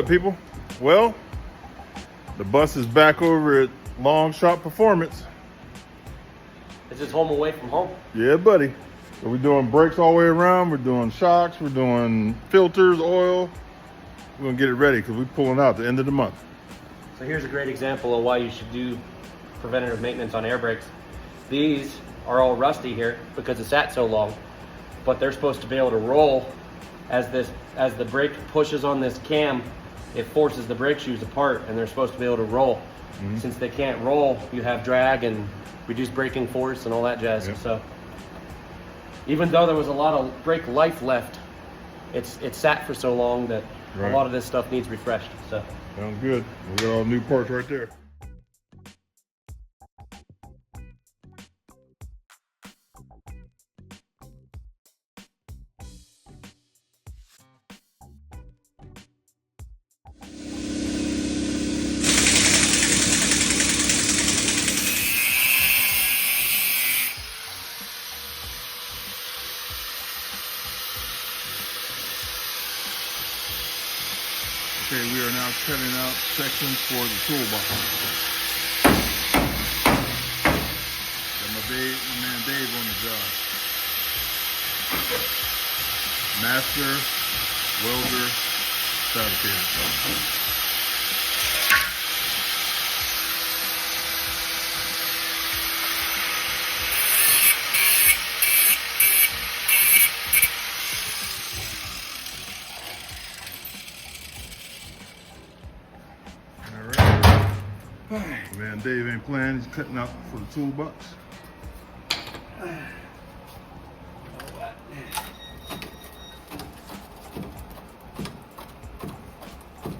People, well, the bus is back over at Long Shot Performance. It's his home away from home. Yeah, buddy. So we're doing brakes all the way around. We're doing shocks. We're doing filters, oil. We're gonna get it ready because we're pulling out at the end of the month. So here's a great example of why you should do preventative maintenance on air brakes. These are all rusty here because it's sat so long, but they're supposed to be able to roll as the brake pushes on this cam. It forces the brake shoes apart and they're supposed to be able to roll. Mm-hmm. Since they can't roll, you have drag and reduced braking force and all that jazz. Yep. So even though there was a lot of brake life left, it's sat for so long that a lot of this stuff needs refreshed. So sounds good. We got all new parts right there. Okay, we are now cutting out sections for the toolbox. Got my man Dave on the job. Master, welder, fabricator. Man, Dave ain't playing. He's cutting out for the toolbox.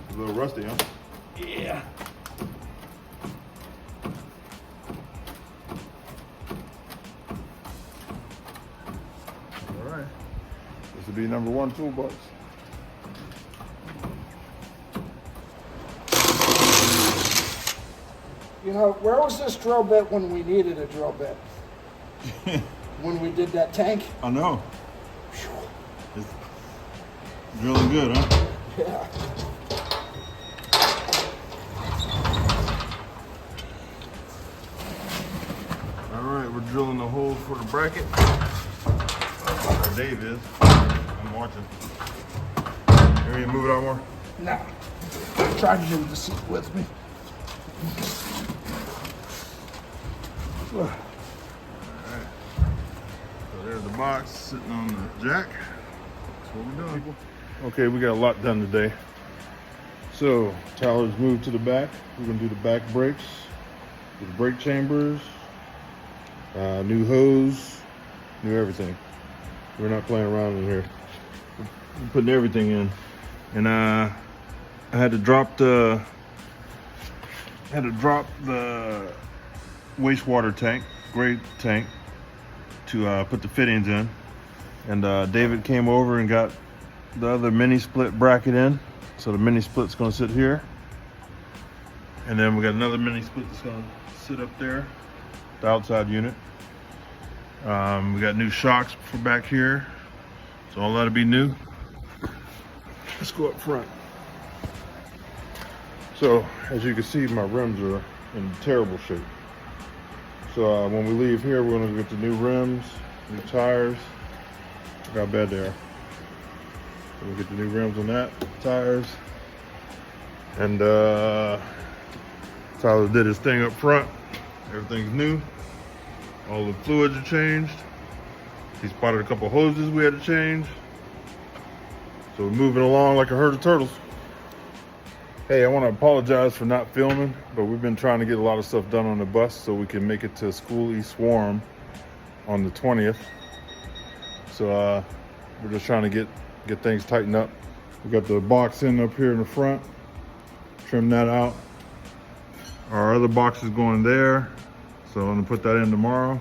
A little rusty, huh? Yeah. All right. This will be number one toolbox. You know, where was this drill bit when we needed a drill bit? When we did that tank? I know. It's drilling good, huh? Yeah. All right, we're drilling the hole for the bracket. Or Dave is. I'm watching. You ready to move it out more? No. Try to do the seat with me. All right. So there's the box sitting on the jack. That's what we're doing. Okay, we got a lot done today. So Tyler's moved to the back. We're gonna do the back brakes, do the brake chambers, new hose, new everything. We're not playing around in here. We're putting everything in. And I had to drop the wastewater tank, gray tank, to put the fittings in. And David came over and got the other mini split bracket in. So the mini split's gonna sit here. And then we got another mini split that's gonna sit up there, the outside unit. We got new shocks for back here. So all that'll be new. Let's go up front. So as you can see, my rims are in terrible shape. So when we leave here, we're gonna get the new rims, new tires. Look how bad they are. So we'll get the new rims on that, tires. And Tyler did his thing up front. Everything's new. All the fluids are changed. He spotted a couple hoses we had to change. So we're moving along like a herd of turtles. Hey, I want to apologize for not filming, but we've been trying to get a lot of stuff done on the bus so we can make it to Skoolie Swarm on the 20th. So we're just trying to get things tightened up. We got the box in up here in the front. Trim that out. Our other box is going there. So I'm gonna put that in tomorrow.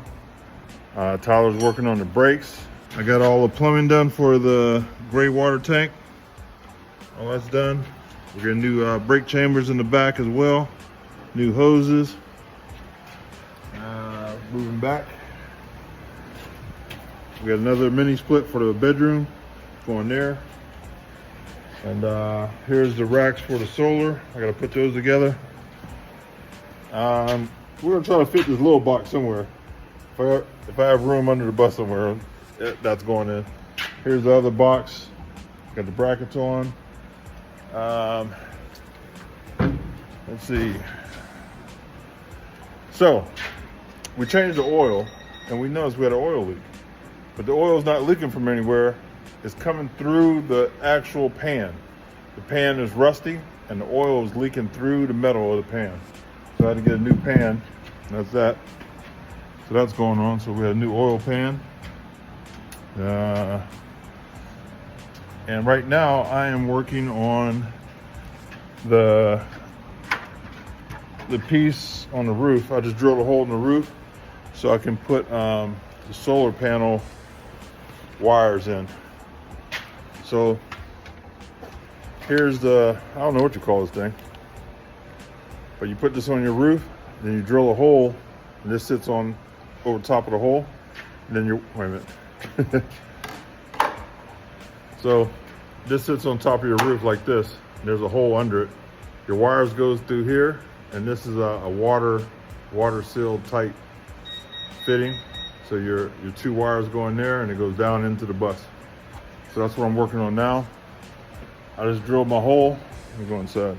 Tyler's working on the brakes. I got all the plumbing done for the gray water tank. All that's done. We got new brake chambers in the back as well. New hoses. Moving back. We got another mini split for the bedroom going there. And here's the racks for the solar. I gotta put those together. We're gonna try to fit this little box somewhere. If I have room under the bus somewhere, that's going in. Here's the other box. Got the brackets on. Let's see. So, we changed the oil, and we noticed we had an oil leak. But the oil's not leaking from anywhere. It's coming through the actual pan. The pan is rusty, and the oil is leaking through the metal of the pan. So I had to get a new pan. That's that. So that's going on. So we had a new oil pan. And right now I am working on the piece on the roof. I just drilled a hole in the roof so I can put the solar panel wires in. So here's the, I don't know what you call this thing, but you put this on your roof, then you drill a hole, and this sits on over top of the hole, and then you, wait a minute. So this sits on top of your roof like this, and there's a hole under it. Your wires goes through here, and this is a water sealed tight fitting. So your two wires go in there, and it goes down into the bus. So that's what I'm working on now. I just drilled my hole. Let me go inside.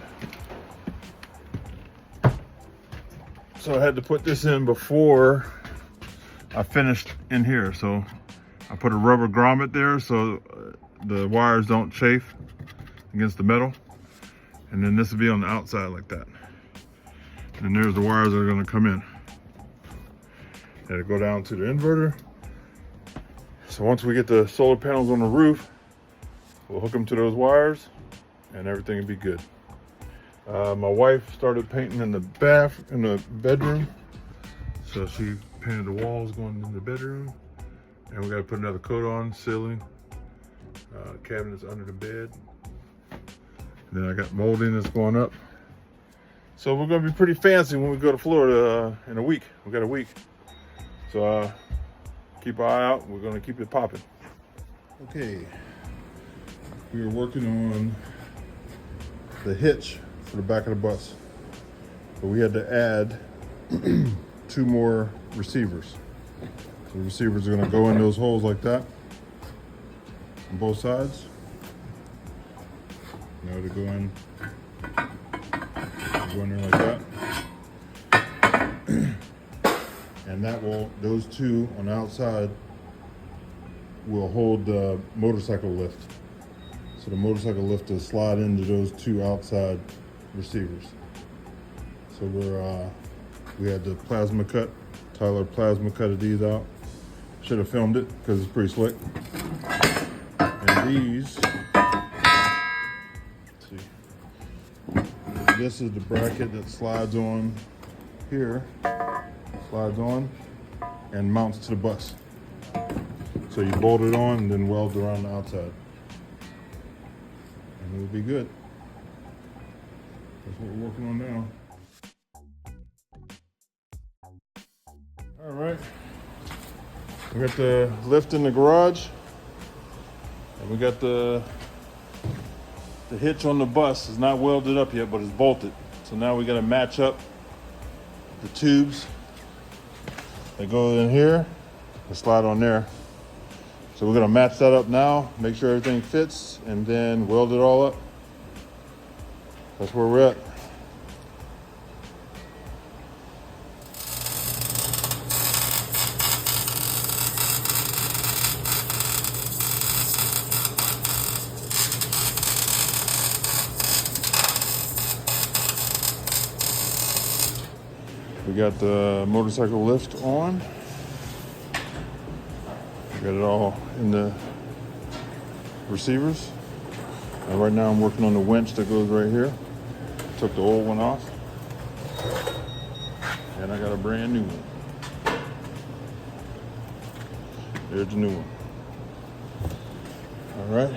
So I had to put this in before I finished in here. So I put a rubber grommet there so the wires don't chafe against the metal. And then this will be on the outside like that. And there's the wires that are gonna come in. It'll go down to the inverter. So once we get the solar panels on the roof, we'll hook them to those wires and everything will be good. My wife started painting in the bedroom. So she painted the walls going in the bedroom. And we gotta put another coat on, ceiling, cabinets under the bed. And then I got molding that's going up. So we're gonna be pretty fancy when we go to Florida in a week. We got a week. So keep an eye out. We're gonna keep it popping. Okay, we are working on the hitch for the back of the bus. But we had to add 2 more receivers. So the receivers are gonna go in those holes like that on both sides. Now to go in there like that. And that will, those 2 on the outside will hold the motorcycle lift. So the motorcycle lift will slide into those 2 outside receivers. So we had the plasma cut. Tyler plasma cutted these out. Should have filmed it because it's pretty slick. And these, let's see. This is the bracket that slides on here. Slides on and mounts to the bus. So you bolt it on and then weld around the outside. And it'll be good. That's what we're working on now. All right. We got the lift in the garage. And we got the hitch on the bus. It's not welded up yet, but it's bolted. So now we got to match up the tubes. They go in here and slide on there. So we're gonna match that up now, make sure everything fits, and then weld it all up. That's where we're at. We got the motorcycle lift on. We got it all in the receivers. And right now I'm working on the winch that goes right here. Took the old one off. And I got a brand new one. There's the new one. All right.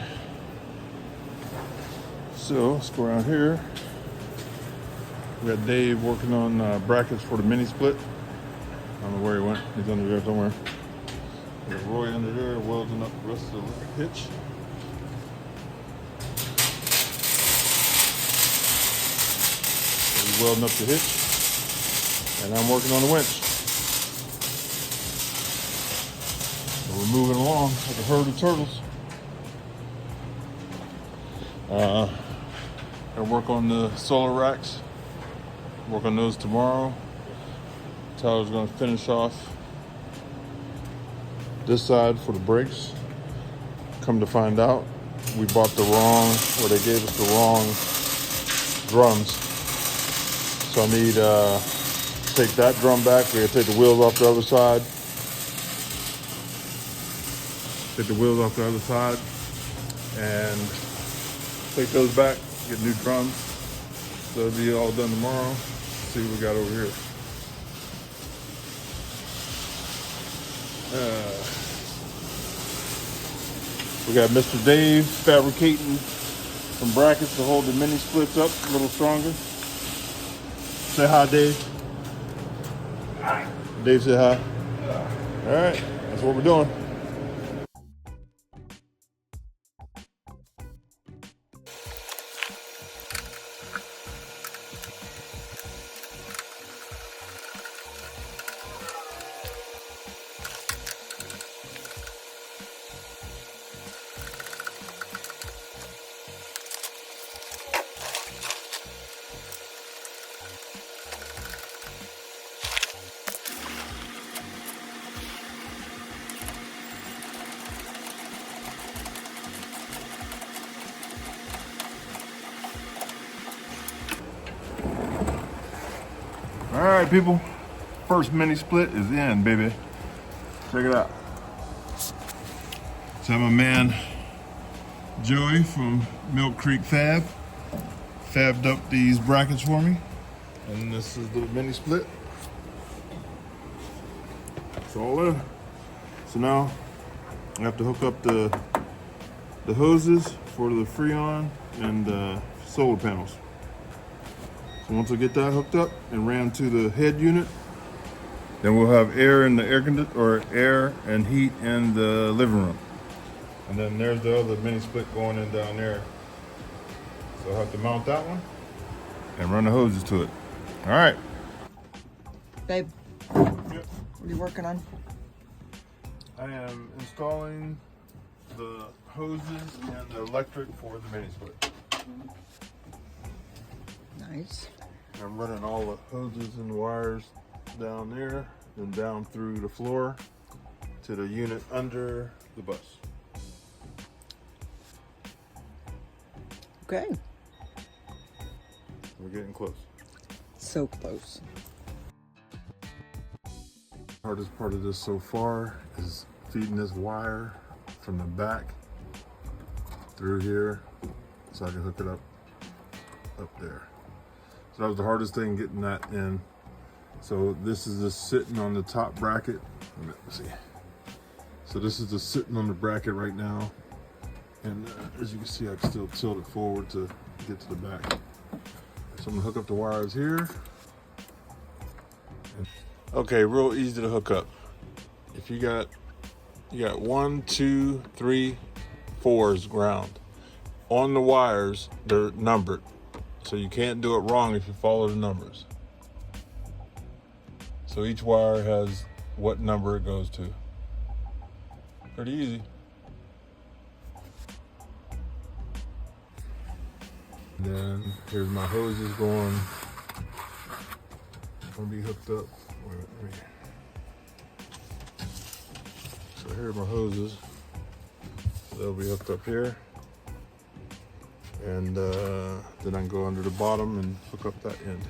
So let's go around here. We got Dave working on brackets for the mini split. I don't know where he went. He's under there somewhere. We got Roy under there welding up the rest of the hitch. So he's welding up the hitch, and I'm working on the winch. So we're moving along like a herd of turtles. Gotta work on the solar racks. Work on those tomorrow. Tyler's gonna finish off this side for the brakes. Come to find out, we bought the wrong, or they gave us the wrong drums. So I need take that drum back. We gotta take the wheels off the other side. Take the wheels off the other side and take those back, get new drums. So it'll be all done tomorrow. See what we got over here. We got Mr. Dave fabricating some brackets to hold the mini splits up a little stronger. Say hi, Dave. Hi. Dave said hi. Yeah. All right, that's what we're doing. All right, people. First mini split is in, baby. Check it out. So my man Joey from Milk Creek Fab fabbed up these brackets for me, and this is the mini split. It's all in. So now I have to hook up the hoses for the Freon and the solar panels. So once I get that hooked up and ran to the head unit, then we'll have air in the air and heat in the living room. And then there's the other mini split going in down there. So I'll have to mount that one and run the hoses to it. All right. Babe, what are you working on? I am installing the hoses and the electric for the mini split. Nice. I'm running all the hoses and wires down there, then down through the floor to the unit under the bus. Okay. We're getting close. So close. Hardest part of this so far is feeding this wire from the back through here so I can hook it up there. So that was the hardest thing, getting that in. So this is just sitting on the top bracket. Let's see. So this is just sitting on the bracket right now. And as you can see, I can still tilt it forward to get to the back. So I'm gonna hook up the wires here. Okay, real easy to hook up. If you got 1, 2, 3, 4 is ground. On the wires, they're numbered. So you can't do it wrong if you follow the numbers. So each wire has what number it goes to. Pretty easy. Then here's my hoses going. Gonna be hooked up. So here's my hoses. They'll be hooked up here. And then I can go under the bottom and hook up that end.